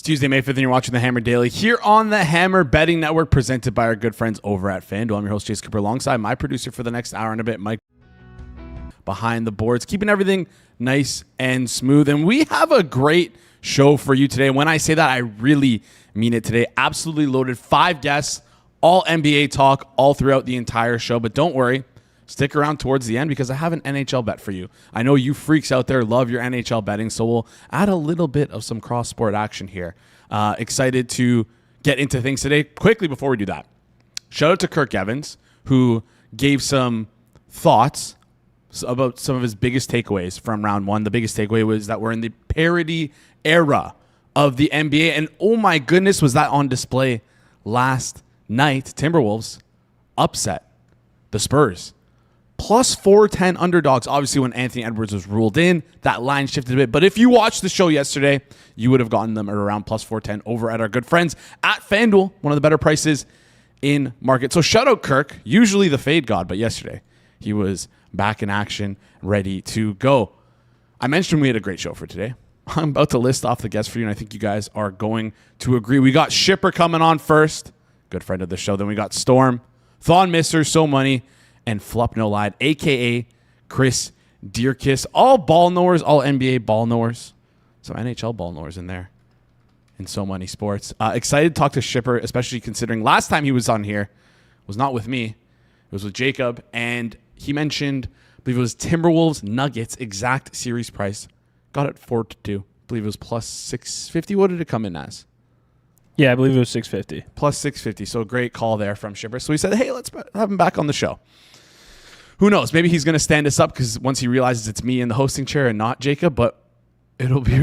Tuesday, May 5th, and you're watching The Hammer Daily here on the Hammer Betting Network, presented by our good friends over at FanDuel. I'm your host, Chase Cooper, alongside my producer for the next hour and a bit, Mike, behind the boards, keeping everything nice and smooth. And we have a great show for you today. When I say that, I really mean it today. Absolutely loaded. 5 guests, all NBA talk all throughout the entire show. But don't worry, stick around towards the end because I have an NHL bet for you. I know you freaks out there love your NHL betting, so we'll add a little bit of some cross-sport action here. Excited to get into things today. Quickly, before we do that, shout out to Kirk Evans, who gave some thoughts about some of his biggest takeaways from round one. The biggest takeaway was that we're in the parity era of the NBA, and oh my goodness, was that on display last night. Timberwolves upset the Spurs. Plus 410 underdogs. Obviously, when Anthony Edwards was ruled in, that line shifted a bit. But if you watched the show yesterday, you would have gotten them at around plus 410 over at our good friends at FanDuel, one of the better prices in market. So shout out Kirk, usually the fade god, but yesterday he was back in action, ready to go. I mentioned we had a great show for today. I'm about to list off the guests for you, and I think you guys are going to agree. We got Shipper coming on first, good friend of the show. Then we got Storm, Thon Messer, So Money, and Flup No Lied, a.k.a. Chris Dierkes. All ball knowers, all NBA ball knowers. Some NHL ball knowers in there in So Many Sports. Excited to talk to Shipper, especially considering last time he was on here was not with me. It was with Jacob, and he mentioned, I believe it was Timberwolves Nuggets, exact series price. Got it 4-2. I believe it was plus 650. What did it come in as? Yeah, I believe it was 650. Plus 650. So a great call there from Shipper. So he said, hey, let's have him back on the show. Who knows? Maybe he's going to stand us up because once he realizes it's me in the hosting chair and not Jacob, but it'll be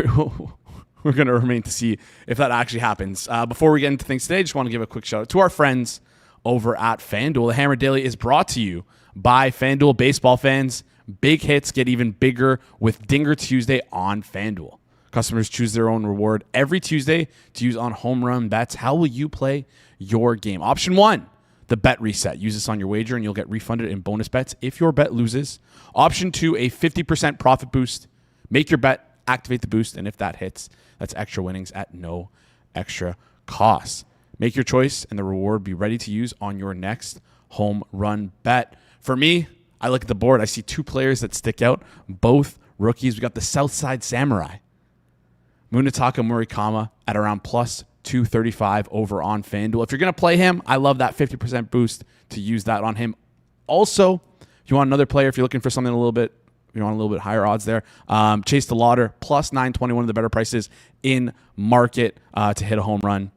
we're going to remain to see if that actually happens. Before we get into things today, I just want to give a quick shout out to our friends over at FanDuel. The Hammer Daily is brought to you by FanDuel. Baseball fans, big hits get even bigger with Dinger Tuesday on FanDuel. Customers choose their own reward every Tuesday to use on home run bets. How will you play your game? Option 1, the bet reset. Use this on your wager and you'll get refunded in bonus bets if your bet loses. Option 2, a 50% profit boost. Make your bet, activate the boost, and if that hits, that's extra winnings at no extra cost. Make your choice and the reward be ready to use on your next home run bet. For me, I look at the board. I see 2 players that stick out, both rookies. We got the Southside Samurai, Munetaka Murikama, at around plus 235 over on FanDuel. If you're going to play him, I love that 50% boost to use that on him. Also, if you want another player, if you're looking for something you want a little bit higher odds there, Chase the Lauder, plus 920, one of the better prices in market to hit a home run.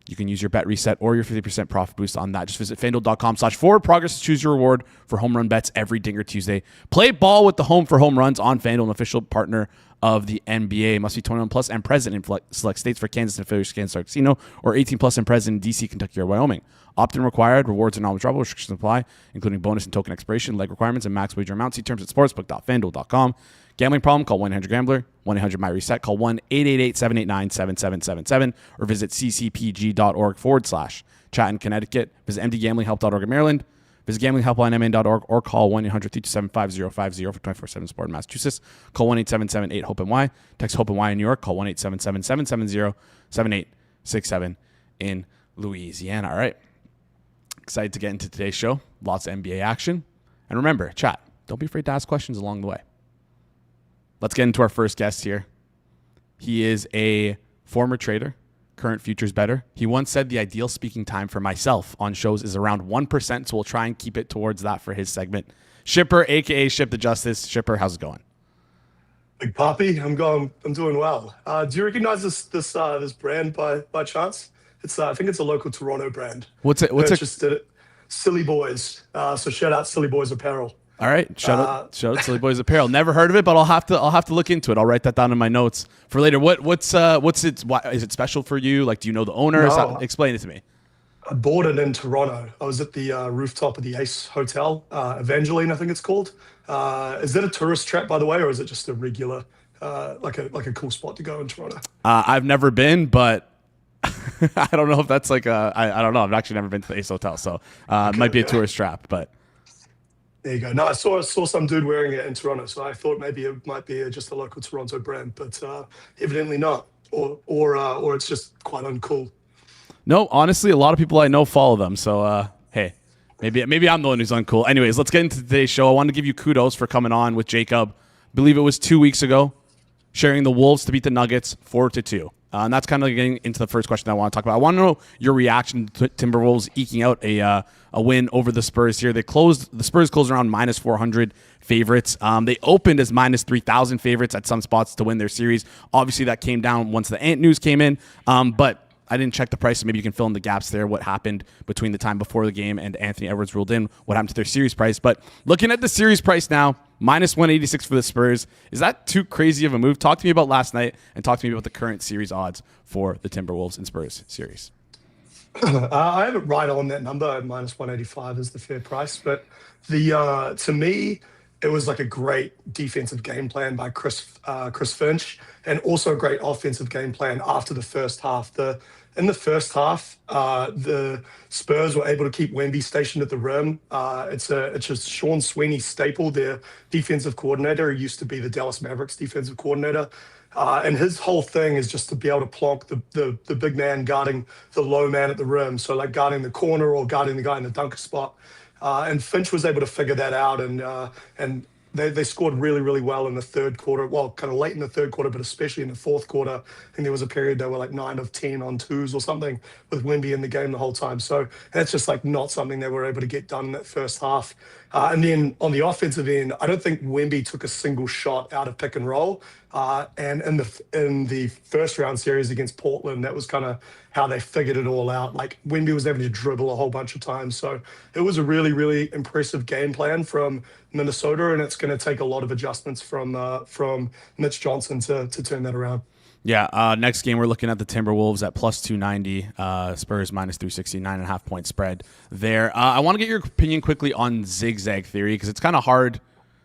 You can use your bet reset or your 50% profit boost on that. Just visit FanDuel.com/forward-progress to choose your reward for home run bets every Dinger Tuesday. Play ball with the home for home runs on FanDuel, an official partner of the NBA. Must be 21 plus and present in select states. For Kansas and affiliates, Kansas Star Casino, or 18 plus and present in D.C., Kentucky, or Wyoming. Opt-in required. Rewards are non-withdrawable. Restrictions apply, including bonus and token expiration, leg requirements, and max wager amounts. See terms at sportsbook.fanduel.com. Gambling problem? Call 1-800-GAMBLER. 1-800-MY-RESET. Call 1-888-789-7777 or visit ccpg.org/chat in Connecticut. Visit mdgamblinghelp.org in Maryland. Visit gamblinghelplinema.org or call 1-800-327-5050 for 24/7 support in Massachusetts. Call 1-877-8-HOPE-NY. Text HOPE-NY in New York. Call 1-877-770-7867 in Louisiana. All right. Excited to get into today's show. Lots of NBA action. And remember, chat, don't be afraid to ask questions along the way. Let's get into our first guest here. He is a former trader, current futures bettor. He once said the ideal speaking time for myself on shows is around 1%, so we'll try and keep it towards that for his segment. Shipper, a.k.a. Ship the Justice. Shipper, how's it going? Big Poppy, I'm doing well. Do you recognize this brand by chance? It's I think it's a local Toronto brand. What's it? Did it. Silly Boys. So shout out Silly Boys Apparel. All right, shout out Silly Boys Apparel. Never heard of it, but I'll have to look into it. I'll write that down in my notes for later. What's it? Why, is it special for you? Like, do you know the owner? No, Explain it to me. I bought it in Toronto. I was at the rooftop of the Ace Hotel, Evangeline, I think it's called. Is that a tourist trap, by the way, or is it just a regular, like a cool spot to go in Toronto? I've never been, but I don't know if that's like I don't know. I've actually never been to the Ace Hotel, so it might be a tourist trap, but. There you go. No, I saw some dude wearing it in Toronto, so I thought maybe it might be just a local Toronto brand, but evidently not. or it's just quite uncool. No, honestly, a lot of people I know follow them. So, hey, maybe I'm the one who's uncool. Anyways, let's get into today's show. I want to give you kudos for coming on with Jacob. I believe it was 2 weeks ago, sharing the Wolves to beat the Nuggets 4-2. And that's kind of getting into the first question that I want to talk about. I want to know your reaction to Timberwolves eking out a win over the Spurs here. The Spurs closed around minus 400 favorites. They opened as minus 3,000 favorites at some spots to win their series. Obviously, that came down once the Ant news came in. But I didn't check the price, so maybe you can fill in the gaps there. What happened between the time before the game and Anthony Edwards ruled in? What happened to their series price? But looking at the series price now, minus 186 for the Spurs. Is that too crazy of a move? Talk to me about last night and talk to me about the current series odds for the Timberwolves and Spurs series. I have it right on that number. Minus 185 is the fair price. But to me, it was like a great defensive game plan by Chris Finch, and also a great offensive game plan after the first half. In the first half, the Spurs were able to keep Wemby stationed at the rim. It's just Sean Sweeney staple, their defensive coordinator, who used to be the Dallas Mavericks defensive coordinator. And his whole thing is just to be able to plonk the big man guarding the low man at the rim. So like guarding the corner or guarding the guy in the dunker spot. And Finch was able to figure that out, and they scored really, really well in the third quarter. Well, kind of late in the third quarter, but especially in the fourth quarter. I think there was a period they were like 9 of 10 on twos or something with Wemby in the game the whole time. So that's just like not something they were able to get done in that first half. And then on the offensive end, I don't think Wemby took a single shot out of pick and roll. And in the first round series against Portland, that was kind of how they figured it all out. Like Wemby was able to dribble a whole bunch of times. So it was a really, really impressive game plan from Minnesota, and it's going to take a lot of adjustments from Mitch Johnson to turn that around. Yeah, next game we're looking at the Timberwolves at plus 290, Spurs minus 360, 9.5 point spread there. I want to get your opinion quickly on zigzag theory because it's kind of hard.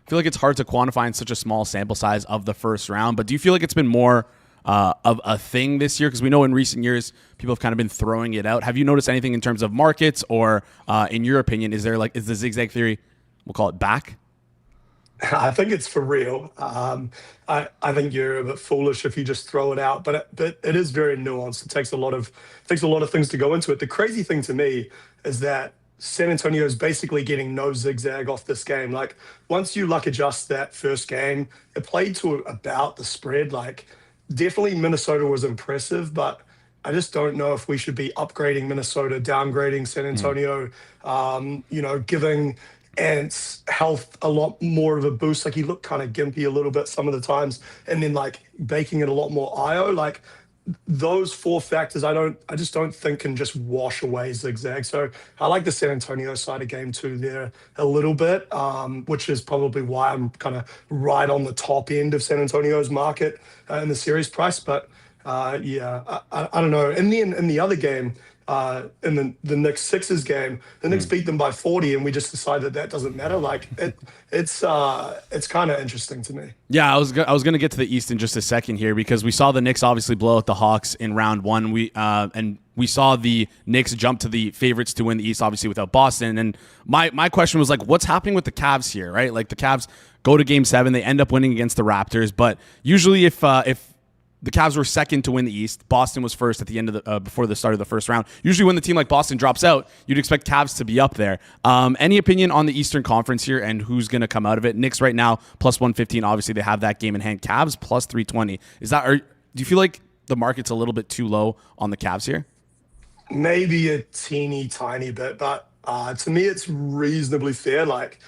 I feel like it's hard to quantify in such a small sample size of the first round, but do you feel like it's been more of a thing this year? Because we know in recent years people have kind of been throwing it out. Have you noticed anything in terms of markets or in your opinion, is the zigzag theory, we'll call it back? I think it's for real. I think you're a bit foolish if you just throw it out, but it is very nuanced. It takes a lot of things to go into it. The crazy thing to me is that San Antonio is basically getting no zigzag off this game. Like once you luck adjust that first game, it played to about the spread. Like definitely Minnesota was impressive, but I just don't know if we should be upgrading Minnesota, downgrading San Antonio, giving Ant's health a lot more of a boost. Like he looked kind of gimpy a little bit some of the times, and then like making it a lot more IO. Like those four factors, I just don't think can just wash away zigzag. So I like the San Antonio side of game two there a little bit, which is probably why I'm kind of right on the top end of San Antonio's market in the series price. But I don't know. And then in the other game, in the Knicks Sixers game, the Knicks beat them by 40, and we just decided that doesn't matter. Like it's kind of interesting to me. Yeah, I was going to get to the East in just a second here because we saw the Knicks obviously blow out the Hawks in round one. We saw the Knicks jump to the favorites to win the East, obviously without Boston. And my question was like, what's happening with the Cavs here, right? Like the Cavs go to Game 7, they end up winning against the Raptors, but usually if the Cavs were second to win the East, Boston was first at the end of before the start of the first round. Usually when the team like Boston drops out, you'd expect Cavs to be up there. Any opinion on the Eastern Conference here and who's going to come out of it? Knicks right now, plus 115. Obviously, they have that game in hand. Cavs, plus 320. Do you feel like the market's a little bit too low on the Cavs here? Maybe a teeny tiny bit, but to me, it's reasonably fair. Like,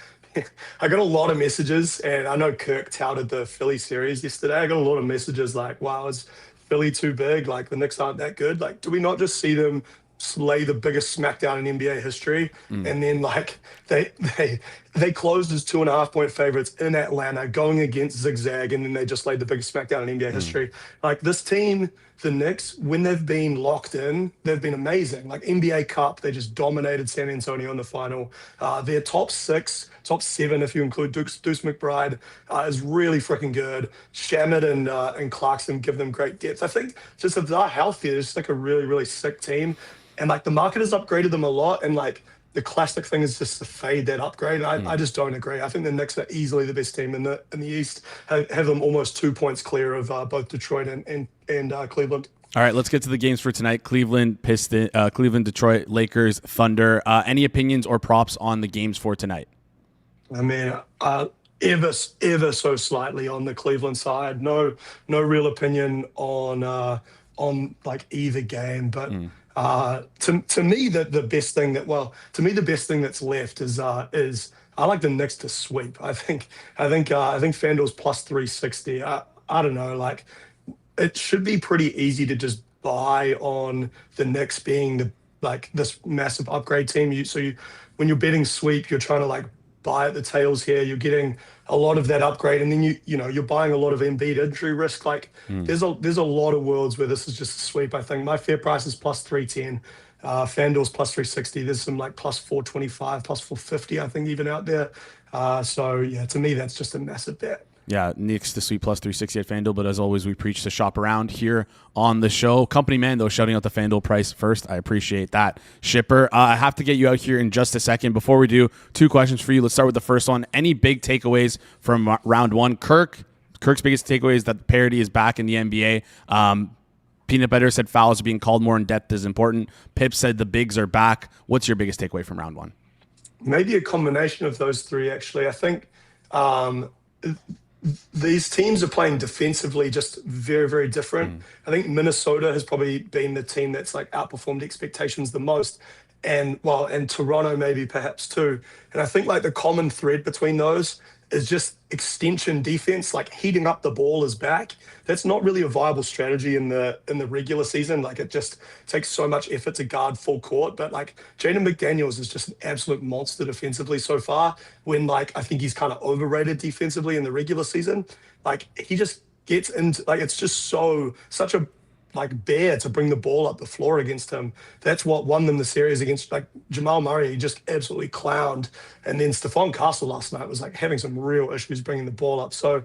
I got a lot of messages, and I know Kirk touted the Philly series yesterday. I got a lot of messages like, wow, is Philly too big? Like, the Knicks aren't that good. Like, do we not just see them slay the biggest smackdown in NBA history? And then, like, they closed as 2.5 point favorites in Atlanta going against Zigzag, and then they just laid the biggest smackdown in NBA history. Like, this team, the Knicks, when they've been locked in, they've been amazing. Like NBA Cup, they just dominated San Antonio in the final. Their top 7, if you include Deuce McBride, is really freaking good. Shamet and Clarkson give them great depth. I think just if they're healthy, it's just like a really, really sick team. And like the market has upgraded them a lot. And like the classic thing is just to fade that upgrade. I just don't agree. I think the Knicks are easily the best team in the East. Have them almost 2 points clear of both Detroit and Cleveland. All right, let's get to the games for tonight. Cleveland, Detroit, Lakers, Thunder. Any opinions or props on the games for tonight? I mean, ever so slightly on the Cleveland side. No real opinion on like either game. But to me, the best thing that's left is I like the Knicks to sweep. I think FanDuel's plus 360. I don't know, like, it should be pretty easy to just buy on the Knicks being this massive upgrade team. When you're betting sweep, you're trying to like buy at the tails here. You're getting a lot of that upgrade, and then you're buying a lot of Embiid injury risk. Like there's a lot of worlds where this is just a sweep. I think my fair price is plus 310. FanDuel's plus 360. There's some like plus 425, plus 450. I think even out there. So yeah, to me that's just a massive bet. Yeah, Knicks to sweep plus 360 at FanDuel, but as always, we preach to shop around here on the show. Company man, though, shouting out the FanDuel price first. I appreciate that. Shipper, I have to get you out here in just a second. Before we do, 2 questions for you. Let's start with the first one. Any big takeaways from round one? Kirk's biggest takeaway is that parity is back in the NBA. Peanut Butter said fouls being called more in depth is important. Pip said the bigs are back. What's your biggest takeaway from round one? Maybe a combination of those three, actually. I think these teams are playing defensively just very, very different. I think Minnesota has probably been the team that's like outperformed expectations the most. And Toronto maybe perhaps too. And I think like the common thread between those is just extension defense, like heating up the ball is back. That's not really a viable strategy in the regular season. Like it just takes so much effort to guard full court. But like Jaden McDaniels is just an absolute monster defensively so far, when like I think he's kind of overrated defensively in the regular season. Like he just gets into like it's just such a like bear to bring the ball up the floor against him. That's what won them the series against like Jamal Murray. He just absolutely clowned. And then Stephon Castle last night was like having some real issues bringing the ball up. So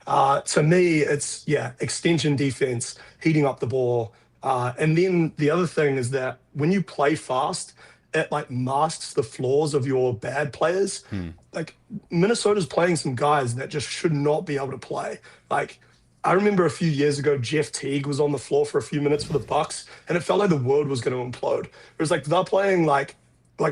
to me, it's extension defense, heating up the ball. And then the other thing is that when you play fast, it like masks the flaws of your bad players. Like Minnesota's playing some guys that just should not be able to play. Like I remember a few years ago, Jeff Teague was on the floor for a few minutes for the Bucks, and it felt like the world was going to implode. It was like they're playing like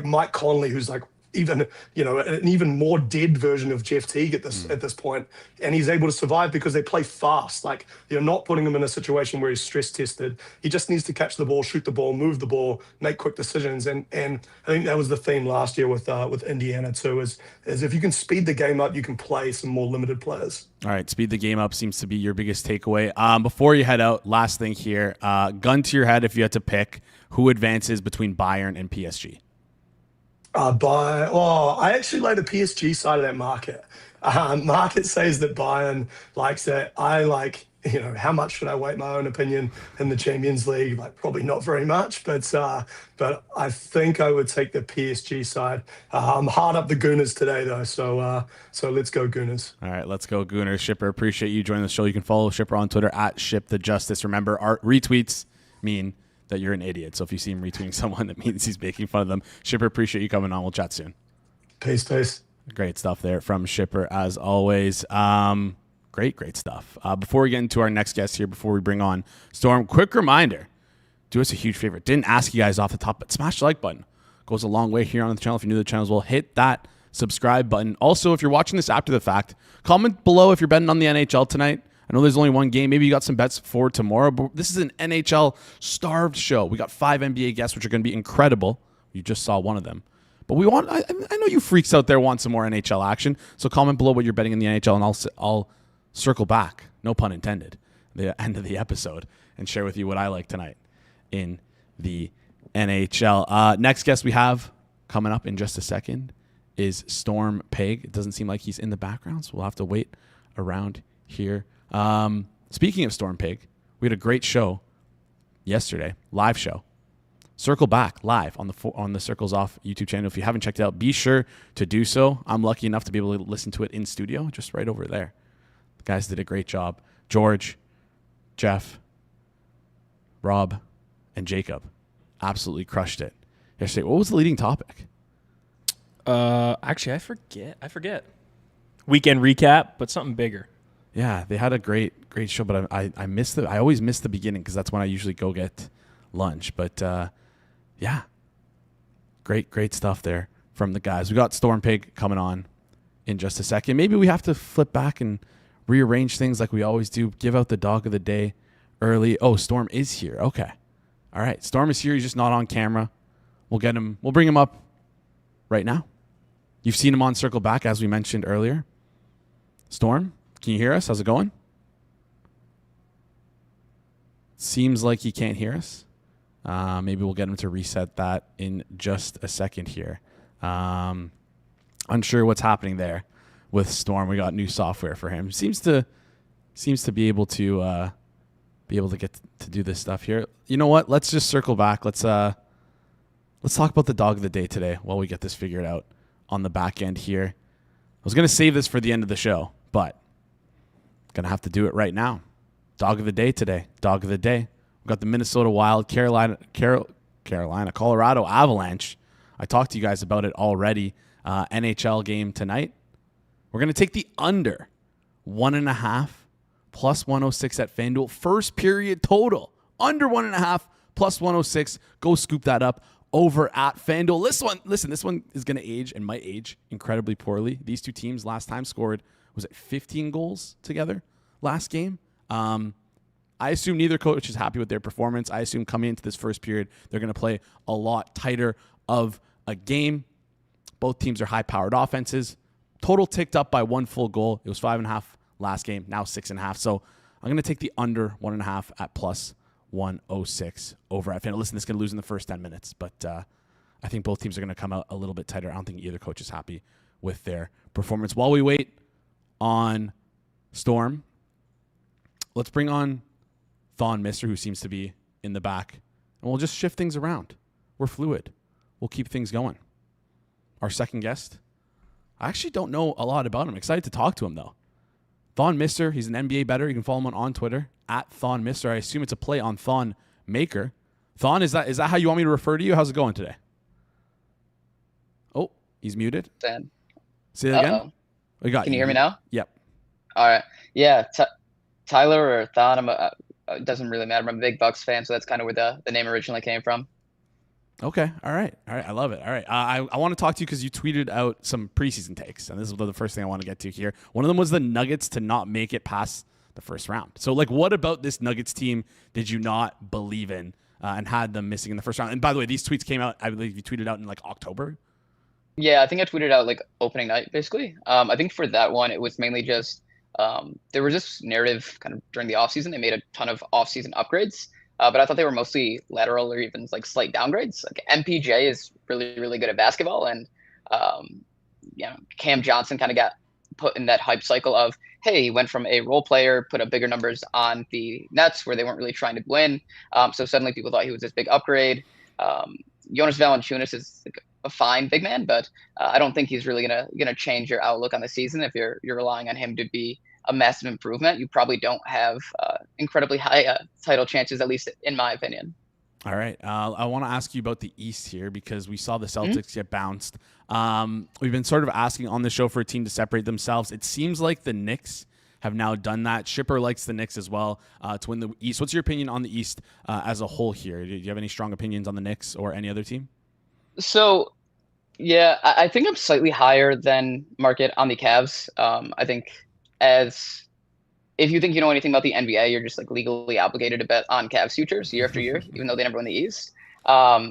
Mike Conley, who's like even an even more dead version of Jeff Teague at this point, and he's able to survive because they play fast. Like you're not putting him in a situation where he's stress tested. He just needs to catch the ball, shoot the ball, move the ball, make quick decisions. And I think that was the theme last year with Indiana too. Is if you can speed the game up, you can play some more limited players. All right, speed the game up seems to be your biggest takeaway. Before you head out, last thing here, gun to your head if you had to pick who advances between Bayern and PSG. I actually like the PSG side of that market. Market says that Bayern likes it. I like, how much should I weight my own opinion in the Champions League? Like probably not very much, but I think I would take the PSG side. I'm hard up the Gooners today though, so let's go Gooners. All right, let's go Gooners. Shipper, appreciate you joining the show. You can follow Shipper on Twitter at ShipTheJustice. Remember, our retweets mean that you're an idiot. So if you see him retweeting someone, that means he's making fun of them. Shipper, appreciate you coming on. We'll chat soon. Peace. Great stuff there from Shipper as always. Great stuff. Before we get into our next guest here, before we bring on Storm, quick reminder, do us a huge favor. Didn't ask you guys off the top, but smash the like button. Goes a long way here on the channel. If you're new to the channel as well, hit that subscribe button. Also, if you're watching this after the fact, comment below if you're betting on the NHL tonight. I know there's only one game. Maybe you got some bets for tomorrow, but this is an NHL starved show. We got 5 NBA guests, which are going to be incredible. You just saw one of them. But I know you freaks out there want some more NHL action. So comment below what you're betting in the NHL, and I'll circle back, no pun intended, the end of the episode, and share with you what I like tonight in the NHL. Next guest we have coming up in just a second is Storm Peg. It doesn't seem like he's in the background, so we'll have to wait around here. Speaking of Storm Pig, we had a great show yesterday, live show. Circle Back live on the Circles Off YouTube channel. If you haven't checked it out, be sure to do so. I'm lucky enough to be able to listen to it in studio, just right over there. The guys did a great job. George, Jeff, Rob, and Jacob absolutely crushed it yesterday. What was the leading topic? Actually, I forget. Weekend recap, but something bigger. Yeah, they had a great show, but I missed I always miss the beginning because that's when I usually go get lunch. But yeah, great stuff there from the guys. We got Storm Pig coming on in just a second. Maybe we have to flip back and rearrange things like we always do. Give out the dog of the day early. Oh, Storm is here. Okay, all right. Storm is here. He's just not on camera. We'll get him. We'll bring him up right now. You've seen him on Circle Back as we mentioned earlier. Storm, can you hear us? How's it going? Seems like he can't hear us. Maybe we'll get him to reset that in just a second here. Unsure what's happening there with Storm. We got new software for him. Seems to be able to get to do this stuff here. You know what? Let's just circle back. Let's talk about the dog of the day today while we get this figured out on the back end here. I was gonna save this for the end of the show, but gonna have to do it right now. Dog of the day today. Dog of the day. We've got the Minnesota Wild, Carolina, Colorado Avalanche. I talked to you guys about it already. NHL game tonight. We're going to take the under 1.5 plus 106 at FanDuel. First period total. Under 1.5 plus 106. Go scoop that up over at FanDuel. This one is going to age and might age incredibly poorly. These two teams last time scored, was it 15 goals together last game? I assume neither coach is happy with their performance. I assume coming into this first period, they're going to play a lot tighter of a game. Both teams are high-powered offenses. Total ticked up by one full goal. It was 5.5 last game, now 6.5. So I'm going to take the under 1.5 at plus 106 over at FanDuel. Listen, this is going to lose in the first 10 minutes, but I think both teams are going to come out a little bit tighter. I don't think either coach is happy with their performance. While we wait on Storm, let's bring on Thon Messer, who seems to be in the back, and we'll just shift things around. We're fluid. We'll keep things going. Our second guest, I actually don't know a lot about him. Excited to talk to him, though. Thon Messer, he's an NBA bettor. You can follow him on Twitter, at Thon Messer. I assume it's a play on Thon Maker. Thon, is that how you want me to refer to you? How's it going today? Oh, he's muted. Dan. Say that again? We got Can you hear me now? Yep. All right. Yeah, Tyler or Thon, it doesn't really matter. I'm a big Bucks fan, so that's kind of where the name originally came from. Okay. All right. I love it. All right. I want to talk to you because you tweeted out some preseason takes, and this is the first thing I want to get to here. One of them was the Nuggets to not make it past the first round. So, what about this Nuggets team did you not believe in and had them missing in the first round? And by the way, these tweets came out, I believe you tweeted out in October. Yeah, I think I tweeted out opening night, basically. I think for that one, it was mainly just there was this narrative kind of during the offseason. They made a ton of offseason upgrades. But I thought they were mostly lateral or even slight downgrades. MPJ is really, really good at basketball. And, Cam Johnson kind of got put in that hype cycle of, hey, he went from a role player, put up bigger numbers on the Nets where they weren't really trying to win. So suddenly people thought he was this big upgrade. Jonas Valanciunas is a fine big man, but I don't think he's really gonna change your outlook on the season. If you're relying on him to be a massive improvement, you probably don't have incredibly high title chances, at least in my opinion. All right. I want to ask you about the East here because we saw the Celtics get bounced. We've been sort of asking on the show for a team to separate themselves. It seems like the Knicks have now done that. Shipper likes the Knicks as well to win the East. What's your opinion on the East as a whole here? Do you have any strong opinions on the Knicks or any other team? So, yeah, I think I'm slightly higher than market on the Cavs. I think if you think you know anything about the NBA, you're just legally obligated to bet on Cavs futures year after year, even though they never win the East. I've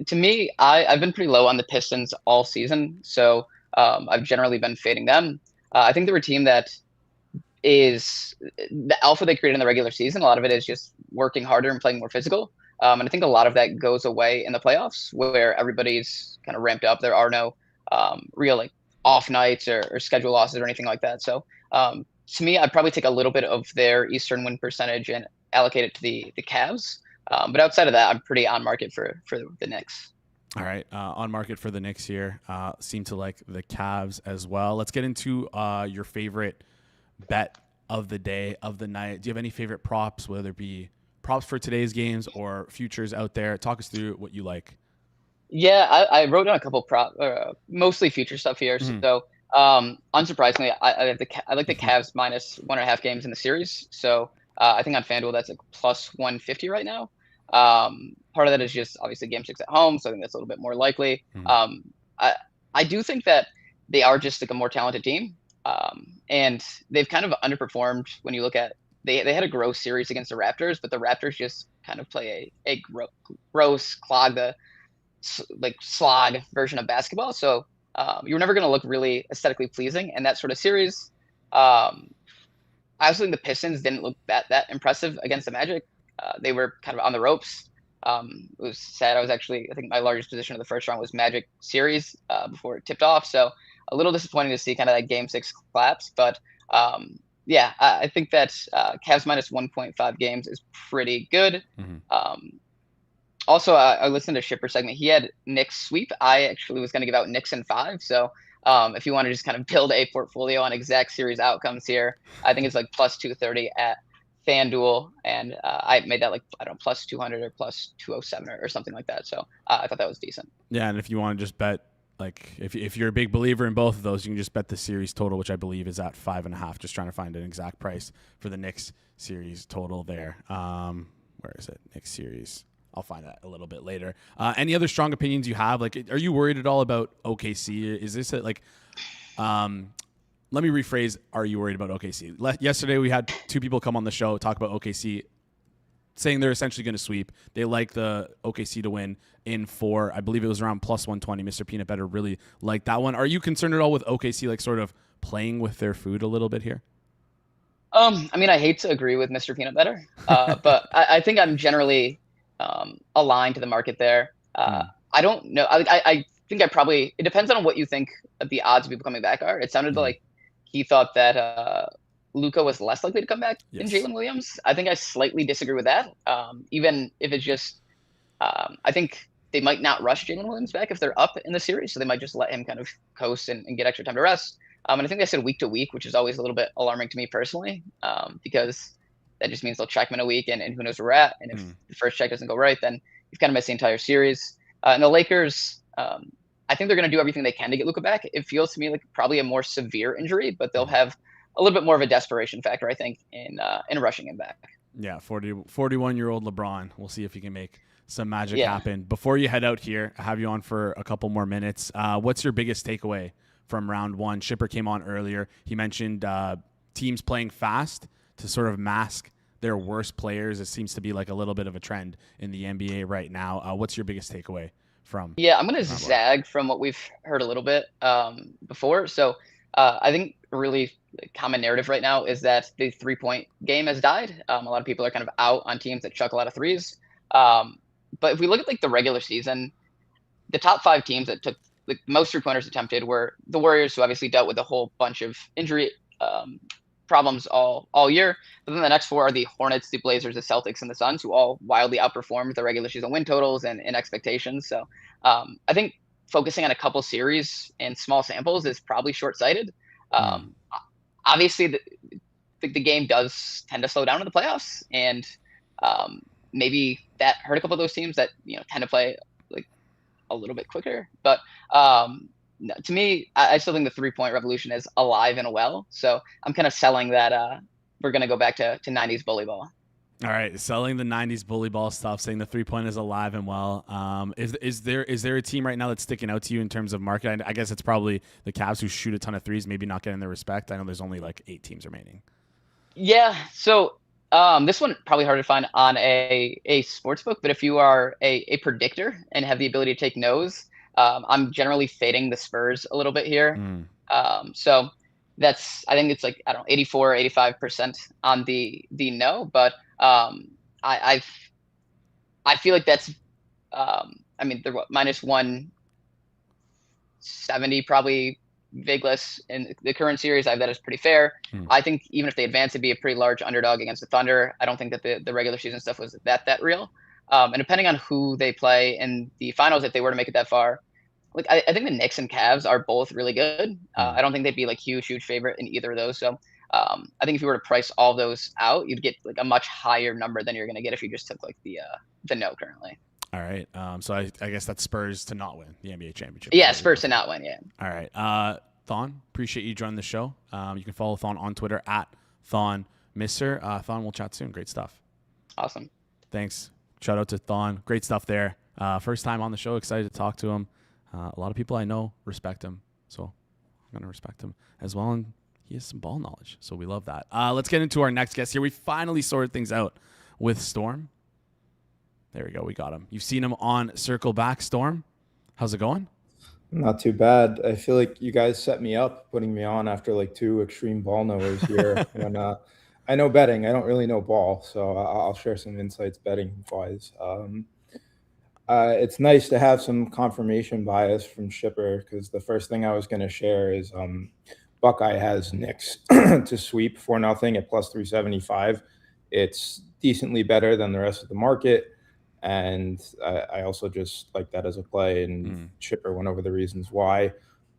been pretty low on the Pistons all season, so I've generally been fading them. I think they're a team that is the alpha they created in the regular season. A lot of it is just working harder and playing more physical. And I think a lot of that goes away in the playoffs where everybody's kind of ramped up. There are no real off nights or schedule losses or anything like that. So to me, I'd probably take a little bit of their Eastern win percentage and allocate it to the Cavs. But outside of that, I'm pretty on market for the Knicks. All right. On market for the Knicks here. Seem to like the Cavs as well. Let's get into your favorite bet of the day, of the night. Do you have any favorite props, whether it be props for today's games or futures out there? Talk us through what you like. Yeah, I wrote down a couple mostly future stuff here. Mhm. So, unsurprisingly, I like the Cavs minus 1.5 games in the series. So, I think on FanDuel that's like plus 150 right now. Part of that is just obviously Game 6 at home, so I think that's a little bit more likely. Mhm. I I do think that they are just like a more talented team, and they've kind of underperformed when you look at they had a gross series against the Raptors, but the Raptors just kind of play a gross clog the like slog version of basketball. So you're never going to look really aesthetically pleasing. And that sort of series, I also think the Pistons didn't look that impressive against the Magic. They were kind of on the ropes. It was sad. I think my largest position of the first round was Magic series before it tipped off. So a little disappointing to see kind of that Game 6 collapse. But yeah, I think that Cavs minus 1.5 games is pretty good. Mhm. Also, I listened to Shipper segment. He had Knicks sweep. I actually was going to give out Knicks in 5. So if you want to just kind of build a portfolio on exact series outcomes here, I think it's like plus 230 at FanDuel. And I made that like, I don't know, plus 200 or plus 207 or something like that. So I thought that was decent. Yeah, and if you want to just bet, like if you're a big believer in both of those, you can just bet the series total, which I believe is at 5.5. Just trying to find an exact price for the Knicks series total there. Where is it? Knicks series. I'll find that a little bit later. Any other strong opinions you have? Like, are you worried at all about OKC? Is this let me rephrase. Are you worried about OKC? Yesterday we had two people come on the show talk about OKC, saying they're essentially going to sweep. They like the OKC to win in 4. I believe it was around plus 120. Mr. Peanut Butter really liked that one. Are you concerned at all with OKC, like sort of playing with their food a little bit here? I mean, I hate to agree with Mr. Peanut Butter, but I think I'm generally aligned to the market there. I don't know. I think it depends on what you think the odds of people coming back are. It sounded like he thought that Luka was less likely to come back than Yes. Jalen Williams. I think I slightly disagree with that. Even if it's just, I think they might not rush Jalen Williams back if they're up in the series, so they might just let him kind of coast and get extra time to rest. And I think they said week to week, which is always a little bit alarming to me personally, because that just means they'll check him in a week and who knows where we're at. And if the first check doesn't go right, then you've kind of missed the entire series. And the Lakers, I think they're going to do everything they can to get Luka back. It feels to me like probably a more severe injury, but they'll have a little bit more of a desperation factor, I think, in rushing him back. Yeah, 41-year-old LeBron. We'll see if he can make some magic happen. Before you head out here, I have you on for a couple more minutes. What's your biggest takeaway from round 1? Shipper came on earlier. He mentioned teams playing fast to sort of mask their worst players. It seems to be like a little bit of a trend in the NBA right now. What's your biggest takeaway from? Yeah, I'm going to zag from what we've heard a little bit before. So I think really common narrative right now is that the 3-point game has died. A lot of people are kind of out on teams that chuck a lot of threes. But if we look at like the regular season, the top 5 teams that took the most 3-pointers attempted were the Warriors, who obviously dealt with a whole bunch of injury problems all year. But then the next 4 are the Hornets, the Blazers, the Celtics, and the Suns, who all wildly outperformed the regular season win totals and expectations. So I think focusing on a couple series and small samples is probably short-sighted. Obviously, the game does tend to slow down in the playoffs, and maybe that hurt a couple of those teams that tend to play like a little bit quicker. But to me, I still think the 3-point revolution is alive and well. So I'm kind of selling that we're going to go back to 90s bully ball. All right, selling the 90s bully ball stuff, saying the 3-point is alive and well. Is there a team right now that's sticking out to you in terms of market? I guess it's probably the Cavs, who shoot a ton of threes, maybe not getting their respect. I know there's only like 8 teams remaining. Yeah, so this one probably hard to find on a sports book, but if you are a predictor and have the ability to take no's, I'm generally fading the Spurs a little bit here. So I think it's like, I don't know, 84, 85% on the no, but I feel like that's, I mean, they're minus 170 probably Vegas in the current series. I have that as pretty fair. I think even if they advance, it'd be a pretty large underdog against the Thunder. I don't think that the regular season stuff was that real. And depending on who they play in the finals, if they were to make it that far, like I think the Knicks and Cavs are both really good. I don't think they'd be like huge favorite in either of those. So I think if you were to price all those out, you'd get like a much higher number than you're going to get if you just took like the no currently. All right. So I guess that's Spurs to not win the NBA championship. Yeah, Spurs to not win. Yeah. All right. Thon, appreciate you joining the show. You can follow Thon on Twitter at Thon Messer. Thon, we'll chat soon. Great stuff. Awesome. Thanks. Shout out to Thon. Great stuff there. First time on the show. Excited to talk to him. A lot of people I know respect him. So I'm going to respect him as well. And he has some ball knowledge. So we love that. Let's get into our next guest here. We finally sorted things out with Storm. There we go. We got him. You've seen him on Circle Back. Storm, how's it going? Not too bad. I feel like you guys set me up, putting me on after like 2 extreme ball knowers here. When I know betting, I don't really know ball, so I'll share some insights betting wise. It's nice to have some confirmation bias from Shipper, because the first thing I was going to share is Buckeye has Knicks to sweep 4-0 at plus 375. It's decently better than the rest of the market. And I also just like that as a play, and Shipper went over the reasons why.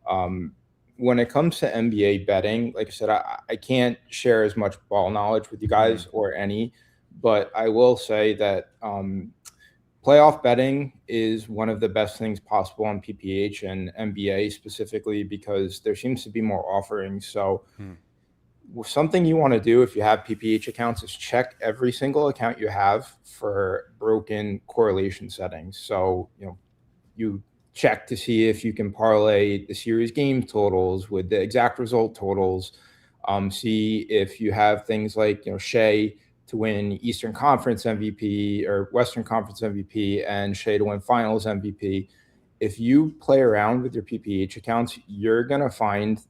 When it comes to NBA betting, like I said, I can't share as much ball knowledge with you guys or any, but I will say that playoff betting is one of the best things possible on PPH and NBA specifically, because there seems to be more offerings. So something you want to do if you have PPH accounts is check every single account you have for broken correlation settings. So, you check to see if you can parlay the series game totals with the exact result totals. See if you have things like, Shea to win Eastern Conference MVP or Western Conference MVP and Shea to win Finals MVP. If you play around with your PPH accounts, you're going to find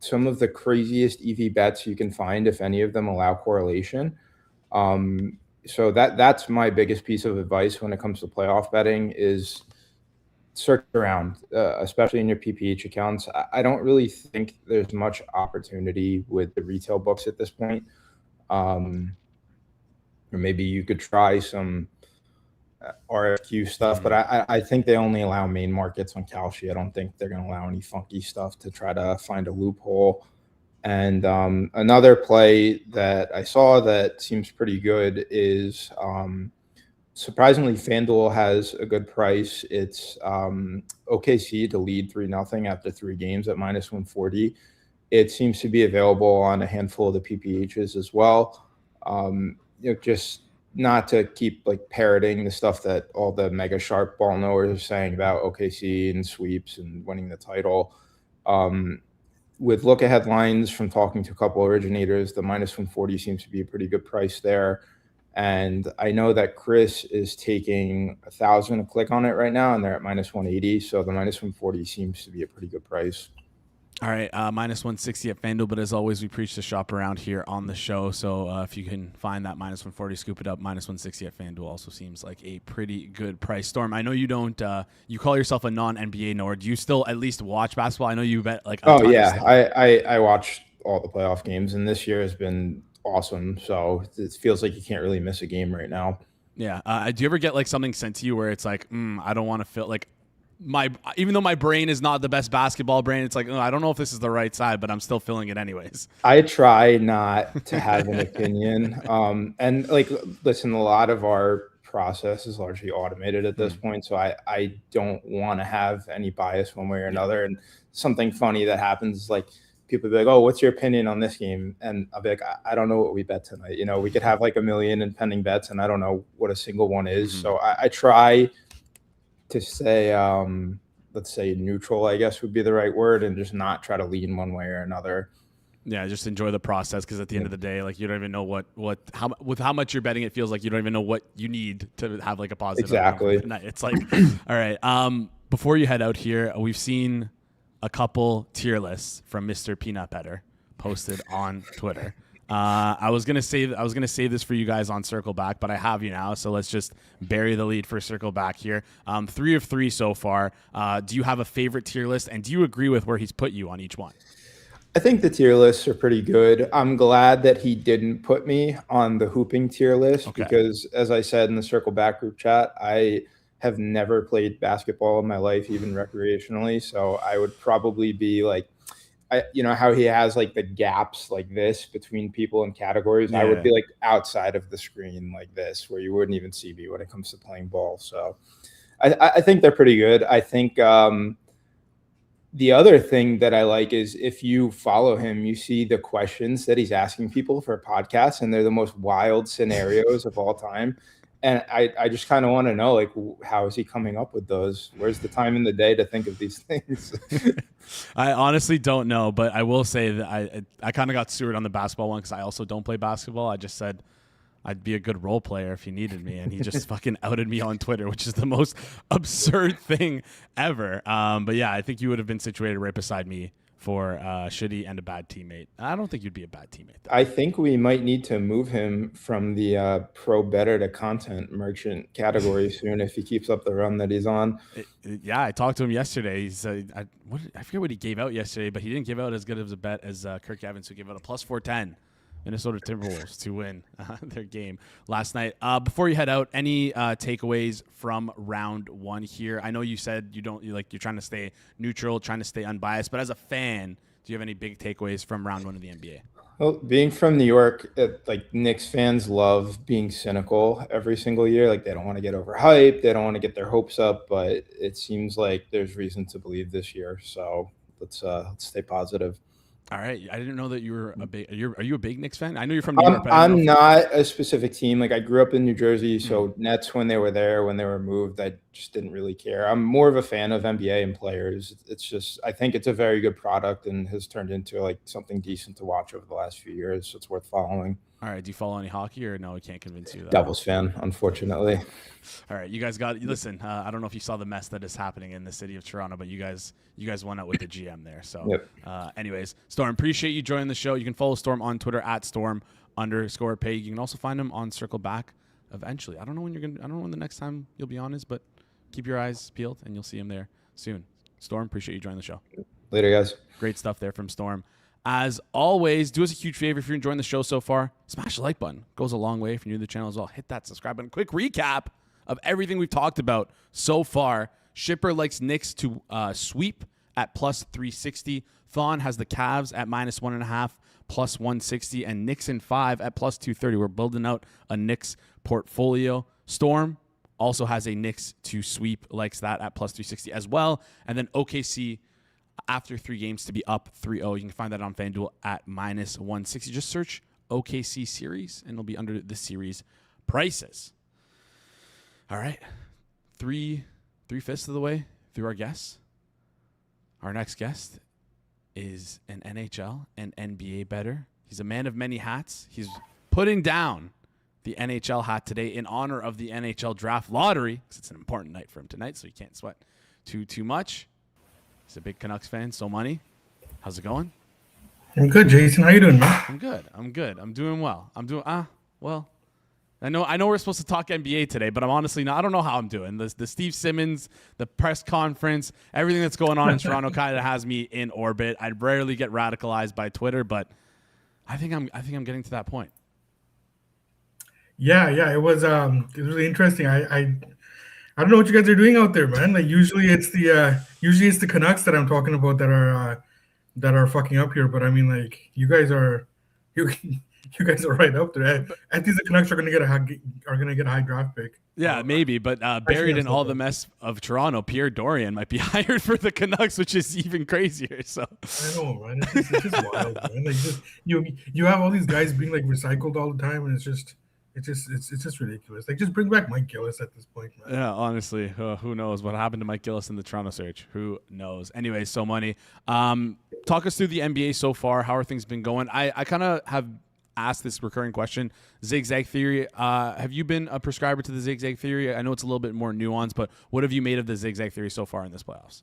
some of the craziest EV bets you can find, if any of them allow correlation. So that's my biggest piece of advice when it comes to playoff betting is search around, especially in your PPH accounts. I don't really think there's much opportunity with the retail books at this point. Or maybe you could try some RFQ stuff, but I think they only allow main markets on Kalshi. I don't think they're going to allow any funky stuff to try to find a loophole. And another play that I saw that seems pretty good is surprisingly, FanDuel has a good price. It's OKC to lead 3-0 after 3 games at minus 140. It seems to be available on a handful of the PPHs as well. Just not to keep like parroting the stuff that all the mega sharp ball knowers are saying about OKC and sweeps and winning the title. With look ahead lines from talking to a couple originators, the minus 140 seems to be a pretty good price there. And I know that Chris is taking 1,000 a click on it right now, and they're at minus 180. So the minus 140 seems to be a pretty good price. All right, minus 160 at FanDuel, but as always, we preach to shop around here on the show. So if you can find that minus 140, scoop it up. Minus 160 at FanDuel also seems like a pretty good price. Storm, I know you don't. You call yourself a non-NBA knower. Do you still at least watch basketball? I know you bet like. Oh yeah, I watch all the playoff games, and this year has been awesome. So it feels like you can't really miss a game right now. Yeah. Do you ever get like something sent to you where it's like, I don't want to feel like. Even though my brain is not the best basketball brain, it's like, I don't know if this is the right side, but I'm still feeling it anyways. I try not to have an opinion. And like, listen, a lot of our process is largely automated at this point. So I don't want to have any bias one way or another. And something funny that happens is like, people be like, oh, what's your opinion on this game? And I'll be like, I don't know what we bet tonight. We could have like 1 million in pending bets, and I don't know what a single one is. So I try to say, let's say neutral, I guess would be the right word, and just not try to lean one way or another. Yeah, just enjoy the process, because at the end of the day, like you don't even know with how much you're betting, it feels like you don't even know what you need to have like a positive. Exactly. It's like, all right. Before you head out here, we've seen a couple tier lists from Mr. Peanut Butter posted on Twitter. I was gonna save this for you guys on Circle Back, but I have you now, so let's just bury the lead for Circle Back here. 3 of 3 so far. Do you have a favorite tier list, and do you agree with where he's put you on each one? I think the tier lists are pretty good. I'm glad that he didn't put me on the hooping tier list, because as I said in the Circle Back group chat, I have never played basketball in my life, even recreationally. So I would probably be like, how he has like the gaps like this between people and categories. I would Yeah. be like outside of the screen like this, where you wouldn't even see me when it comes to playing ball. So I think they're pretty good. I think the other thing that I like is if you follow him, you see the questions that he's asking people for podcasts, and they're the most wild scenarios of all time. And I just kind of want to know, like, how is he coming up with those? Where's the time in the day to think of these things? I honestly don't know, but I will say that I kind of got sewered on the basketball one because I also don't play basketball. I just said I'd be a good role player if he needed me, and he just fucking outed me on Twitter, which is the most absurd thing ever. But yeah, I think you would have been situated right beside me for a shitty and a bad teammate. I don't think you'd be a bad teammate, though. I think we might need to move him from the pro better to content merchant category soon if he keeps up the run that he's on. Yeah, I talked to him yesterday. He said, I forget what he gave out yesterday, but he didn't give out as good of a bet as Kirk Evans, who gave out a plus 410. Minnesota Timberwolves to win their game last night. Before you head out, any takeaways from round one here? I know you said you're trying to stay neutral, trying to stay unbiased, but as a fan, do you have any big takeaways from round one of the NBA? Well, being from New York, like Knicks fans love being cynical every single year. Like they don't want to get overhyped, they don't want to get their hopes up, but it seems like there's reason to believe this year. So let's stay positive. All right, I didn't know that you were a big. Are you a big Knicks fan? I know you're from New York. But I'm not a specific team. Like I grew up in New Jersey, so Nets when they were there, when they were moved, I just didn't really care. I'm more of a fan of NBA and players. It's just I think it's a very good product and has turned into like something decent to watch over the last few years. So it's worth following. All right, do you follow any hockey or no? I can't convince you. That. Devils fan, unfortunately. All right, you guys got listen. I don't know if you saw the mess that is happening in the city of Toronto, but you guys went out with the GM there. So, yep. Anyways, Storm, appreciate you joining the show. You can follow Storm on Twitter at Storm_Pay. You can also find him on Circle Back eventually. I don't know when the next time you'll be on is, but keep your eyes peeled and you'll see him there soon. Storm, appreciate you joining the show. Later, guys. Great stuff there from Storm. As always, do us a huge favor if you're enjoying the show so far. Smash the like button. Goes a long way if you're new to the channel as well. Hit that subscribe button. Quick recap of everything we've talked about so far. Shipper likes Knicks to sweep at plus 360. Thon has the Cavs at minus 1.5, plus 160. And Knicks in 5 at plus 230. We're building out a Knicks portfolio. Storm also has a Knicks to sweep, likes that at plus 360 as well. And then OKC after 3 games to be up 3-0. You can find that on FanDuel at minus 160. Just search OKC series, and it'll be under the series prices. All right. 3/5 of the way through our guests. Our next guest is an NHL and NBA bettor. He's a man of many hats. He's putting down the NHL hat today in honor of the NHL draft lottery, because it's an important night for him tonight, so he can't sweat too much. He's a big Canucks fan. So Money, how's it going? I'm good, Jason. How you doing, man? I'm good. I'm doing well. Well. I know we're supposed to talk NBA today, but I'm honestly not. I don't know how I'm doing. The Steve Simmons, the press conference, everything that's going on in Toronto kind of has me in orbit. I rarely get radicalized by Twitter, but I think I'm getting to that point. Yeah. It was really interesting. I don't know what you guys are doing out there, man. Like usually it's the Canucks that I'm talking about that are fucking up here. But I mean, like you guys are right up there. I think the Canucks are gonna get a high draft pick. Yeah, maybe. But buried in all the mess of Toronto, Pierre Dorian might be hired for the Canucks, which is even crazier. So I know, man. It's just wild, man. Like you have all these guys being like recycled all the time, and it's just ridiculous. Like, just bring back Mike Gillis at this point, man. Yeah, honestly, who knows what happened to Mike Gillis in the Toronto search? Who knows? Anyway, So Money, talk us through the NBA so far. How are things been going? I kind of have asked this recurring question, zigzag theory. Have you been a prescriber to the zigzag theory? I know it's a little bit more nuanced, but what have you made of the zigzag theory so far in this playoffs?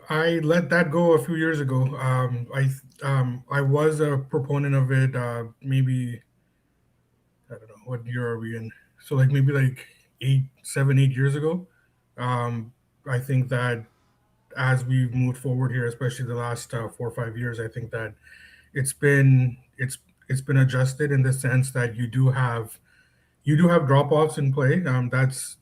I let that go a few years ago. I was a proponent of it. Maybe I don't know what year are we in. So like maybe like 8 years ago. I think that as we've moved forward here, especially the last 4 or 5 years, I think that it's been adjusted in the sense that you do have you do have drop offs in play. That's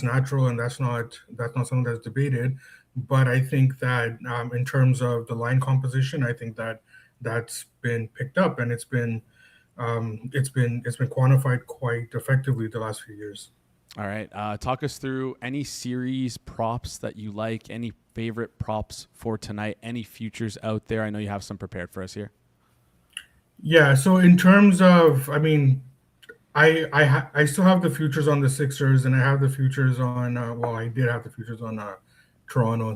natural, and that's not something that's debated. But I think that in terms of the line composition, I think that that's been picked up, and it's been quantified quite effectively the last few years. All right. Talk us through any series props that you like, any favorite props for tonight, any futures out there. I know you have some prepared for us here. Yeah. So in terms of, I mean, I still have the futures on the Sixers, and I have the futures on. Well, I did have the futures on Toronto.